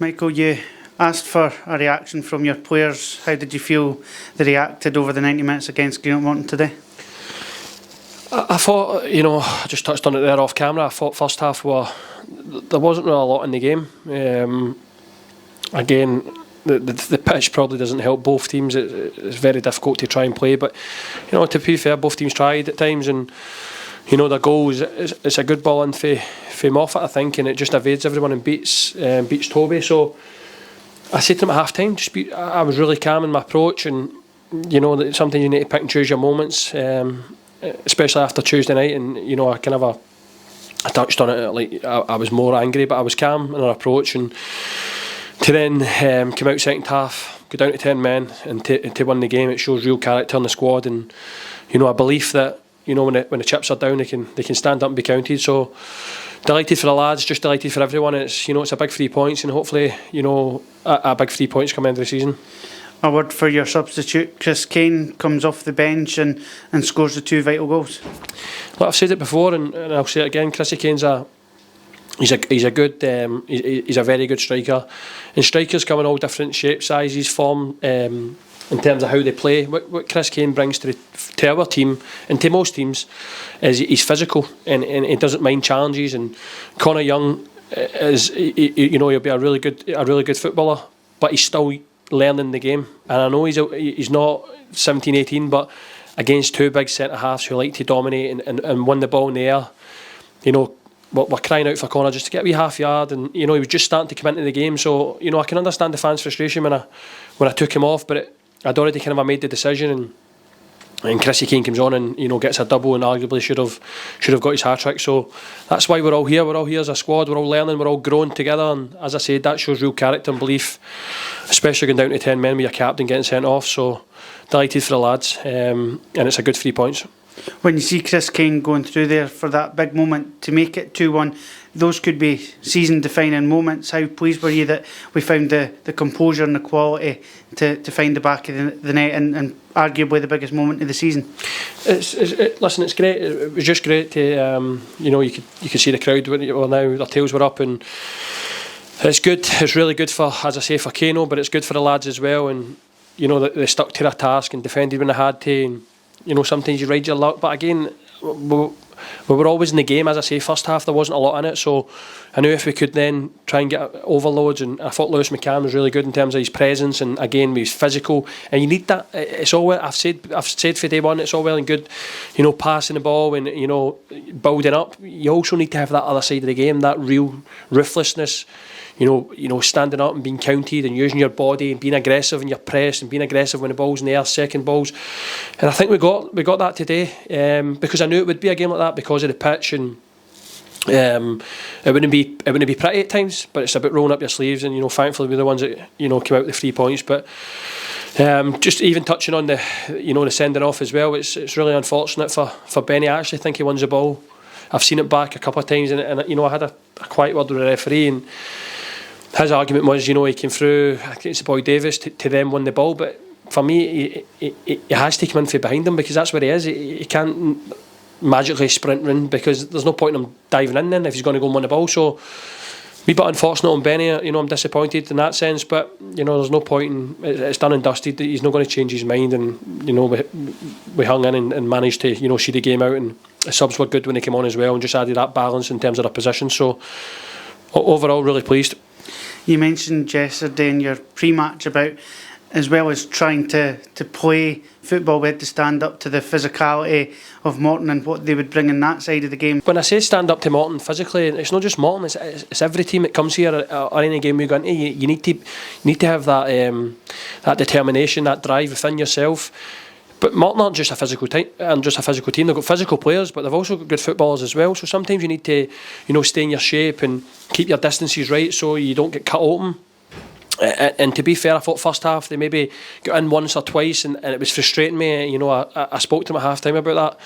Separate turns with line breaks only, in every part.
Michael, you asked for a reaction from your players. How did you feel they reacted over the 90 minutes against Greenock Morton today?
I thought, I just touched on it there off camera. I thought first half there wasn't really a lot in the game. Again, the pitch probably doesn't help both teams. It's very difficult to try and play, but to be fair, both teams tried at times, and the goal it's a good ball in for Moffat, I think, and it just evades everyone and beats Toby. So I said to him at half time, I was really calm in my approach, and that sometimes you need to pick and choose your moments, especially after Tuesday night. And I touched on it, like I was more angry, but I was calm in our approach, and to then come out second half, go down to 10 men, and to win the game, it shows real character in the squad, and a belief that when the chips are down, they can stand up and be counted. So delighted for the lads, just delighted for everyone. It's it's a big 3 points, and hopefully a big 3 points come end of the season.
A word for your substitute. Chris Kane comes off the bench and scores the 2 vital goals.
Well, I've said it before, and I'll say it again. Chrissy Kane's he's a very good striker, and strikers come in all different shapes, sizes, form. In terms of how they play, what Chris Kane brings to our team and to most teams is he's physical, and he doesn't mind challenges. And Connor Young he'll be a really good footballer, but he's still learning the game. And I know he's not 17, 18, but against 2 big centre halves who like to dominate and win the ball in the air, we're crying out for Connor just to get a wee half yard, and he was just starting to come into the game. So I can understand the fans' frustration when I took him off, but I'd already kind of made the decision, and Chrissy Kane comes on and gets a double, and arguably should have got his hat-trick. So that's why we're all here. We're all here as a squad. We're all learning. We're all growing together. And as I said, that shows real character and belief, especially going down to 10 men with your captain getting sent off. So delighted for the lads, and it's a good 3 points.
When you see Chris Kane going through there for that big moment to make it 2-1, those could be season-defining moments. How pleased were you that we found the composure and the quality to find the back of the net and arguably the biggest moment of the season?
Listen, it's great. It was just great to you could see the crowd now their tails were up, and it's good. It's really good for, as I say, for Kano, but it's good for the lads as well. And that they stuck to their task and defended when they had to. And sometimes you ride your luck, but again, we were always in the game. As I say, first half there wasn't a lot in it, so I knew if we could then try and get overloads, and I thought Lewis McCann was really good in terms of his presence, and again he was physical, and you need that. It's all I've said for day one. It's all well and good, passing the ball and building up. You also need to have that other side of the game, that real ruthlessness. Standing up and being counted and using your body and being aggressive in your press and being aggressive when the ball's in the air, second balls. And I think we got that today, because I knew it would be a game like that because of the pitch, and it wouldn't be pretty at times, but it's about rolling up your sleeves, and thankfully we're the ones that came out with the 3 points. But just even touching on the the sending off as well, it's really unfortunate for Benny. I actually think he wins the ball. I've seen it back a couple of times, and I had a quiet word with the referee, and his argument was, he came through, I think it's the boy Davis, to then win the ball. But for me, he has to come in from behind him, because that's where he is. He can't magically sprint in, because there's no point in him diving in then if he's going to go and win the ball. So, wee bit unfortunate on Benny. I'm disappointed in that sense, but there's no point in it's done and dusted. He's not going to change his mind, and we hung in and managed to see the game out, and the subs were good when they came on as well, and just added that balance in terms of their position. So overall, really pleased.
You mentioned yesterday in your pre-match about, as well as trying to play football, we had to stand up to the physicality of Morton and what they would bring in that side of the game.
When I say stand up to Morton physically, it's not just Morton, it's every team that comes here or any game we go into. You need to have that determination, that drive within yourself. But Morton aren't just a physical team. They've got physical players, but they've also got good footballers as well. So sometimes you need to, stay in your shape and keep your distances right, so you don't get cut open. And to be fair, I thought first half they maybe got in once or twice, and it was frustrating me. I spoke to them at half time about that,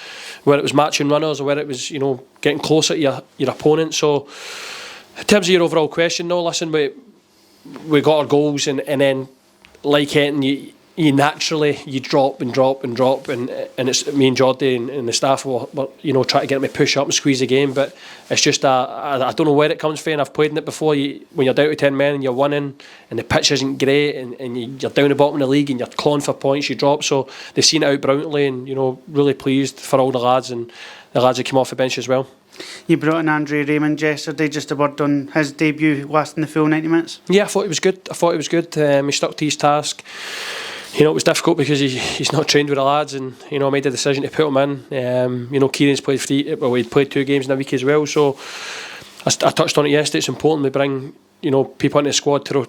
where it was matching runners or where it was, getting closer to your opponent. So in terms of your overall question, no, listen, we got our goals, and then like Henton, you naturally you drop and it's me and Jordy and the staff will try to get me to push up and squeeze the game, but it's just I don't know where it comes from, and I've played in it before. When you're down to 10 men and you're winning and the pitch isn't great and you're down the bottom of the league and you're clawing for points, you drop. So they've seen it out brilliantly, and really pleased for all the lads and the lads that came off the bench as well.
You brought in Andre Raymond yesterday. Just a word on his debut, lasting the full 90 minutes.
Yeah, I thought he was good. He stuck to his task. It was difficult because he's not trained with the lads, and I made the decision to put him in. Kieran's played he'd played 2 games in a week as well. So I touched on it yesterday. It's important we bring people into the squad to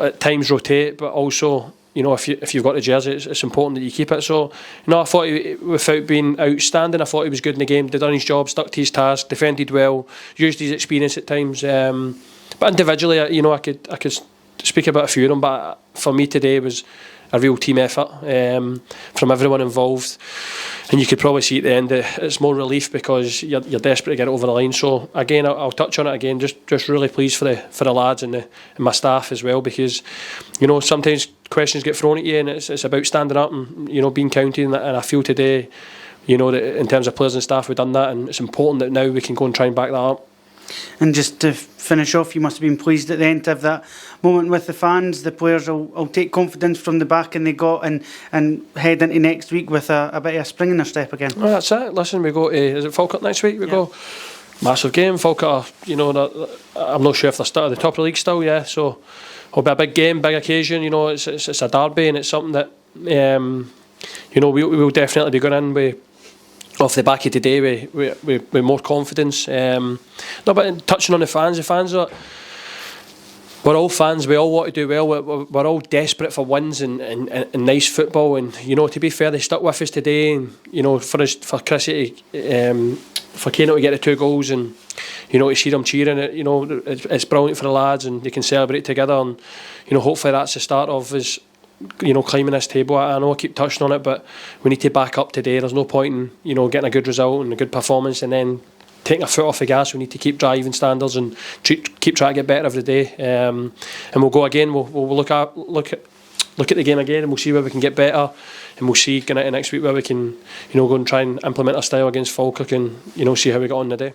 at times rotate, but also if you've got the jersey, it's important that you keep it. So I thought without being outstanding, I thought he was good in the game. Did done his job, stuck to his task, defended well, used his experience at times. But individually, I could speak about a few of them. But for me today was a real team effort from everyone involved, and you could probably see at the end it's more relief because you're desperate to get it over the line. So again, I'll touch on it again. Just really pleased for the lads and my staff as well, because sometimes questions get thrown at you, and it's about standing up and being counted. And I feel today, that in terms of players and staff, we've done that, and it's important that now we can go and try and back that up.
And just to finish off, you must have been pleased at the end to have that moment with the fans. The players will take confidence from the backing they got and head into next week with a bit of a spring in their step again.
Well, that's it. Listen, we go to, is it Falkirk next week? We go massive game. Falkirk, I'm not sure if they're still at the top of the league still, so it'll be a big game, big occasion. It's a derby, and it's something that we'll definitely be going in with. Off the back of today with more confidence. But touching on the fans we're all fans, we all want to do well, we're all desperate for wins and nice football, and to be fair, they stuck with us today, and for Chrissy for Kano to get the 2 goals, and to see them cheering, it's brilliant for the lads, and they can celebrate together, and hopefully that's the start of us climbing this table. I know I keep touching on it, but we need to back up today. There's no point in getting a good result and a good performance and then taking a foot off the gas. We need to keep driving standards and keep trying to get better every day. And we'll go again. We'll look at the game again, and we'll see where we can get better. And we'll see going into next week where we can go and try and implement our style against Falkirk, and see how we got on today.